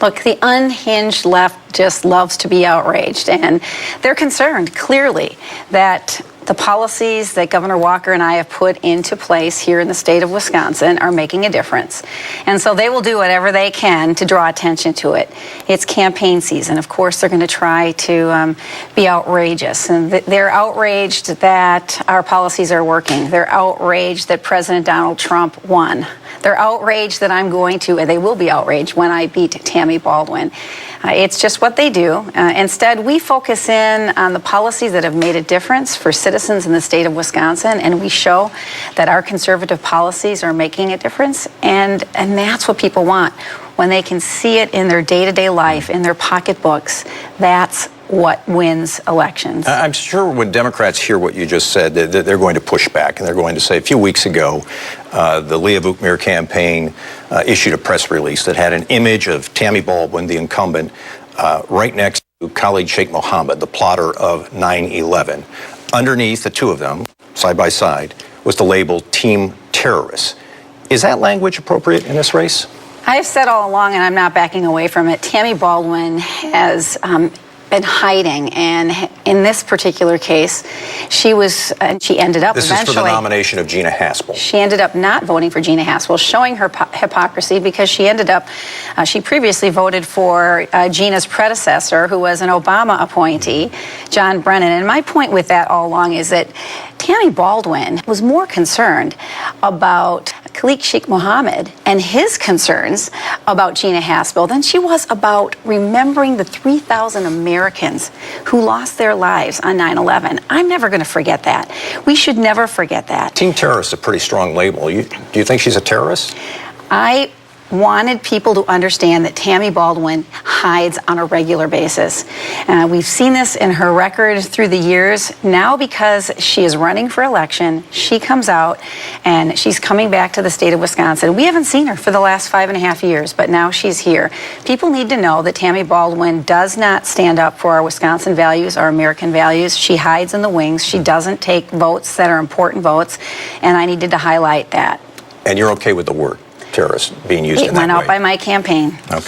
Look, the unhinged left just loves to be outraged, and they're concerned, clearly, that the policies that Governor Walker and I have put into place here in the state of Wisconsin are making a difference. And so they will do whatever they can to draw attention to it. It's campaign season. Of course, they're going to try to be outrageous. And they're outraged that our policies are working. They're outraged that President Donald Trump won. They're outraged that I'm going to, and they will be outraged when I beat Tammy Baldwin. It's just what they do. Instead, we focus in on the policies that have made a difference for citizens in the state of Wisconsin, and we show that our conservative policies are making a difference, and that's what people want. When they can see it in their day-to-day life, in their pocketbooks, that's what wins elections. I'm sure when Democrats hear what you just said, that they're going to push back, and they're going to say, a few weeks ago, the Gousha Vukmir campaign issued a press release that had an image of Tammy Baldwin, the incumbent, right next to Khalid Sheikh Mohammed, the plotter of 9/11. Underneath the two of them, side by side, was the label Team Terrorist. Is that language appropriate in this race? I've said all along, and I'm not backing away from it, Tammy Baldwin has been hiding, and in this particular case, she ended up This eventually... is for the nomination of Gina Haspel. She ended up not voting for Gina Haspel, showing her hypocrisy, because she ended up, she previously voted for Gina's predecessor, who was an Obama appointee, John Brennan. And my point with that all along is that Tammy Baldwin was more concerned about Khalid Sheikh Mohammed and his concerns about Gina Haspel than she was about remembering the 3,000 Americans who lost their lives on 9/11. I'm never going to forget that. We should never forget that. Team Terrorist is a pretty strong label. Do you think she's a terrorist? I wanted people to understand that Tammy Baldwin hides on a regular basis. We've seen this in her record through the years. Now, because she is running for election, she comes out and she's coming back to the state of Wisconsin. We haven't seen her for the last 5.5 years, but now she's here. People need to know that Tammy Baldwin does not stand up for our Wisconsin values, our American values. She hides in the wings. She doesn't take votes that are important votes, and I needed to highlight that. And you're okay with the word terrorist being used in that way? It went out by my campaign. Okay.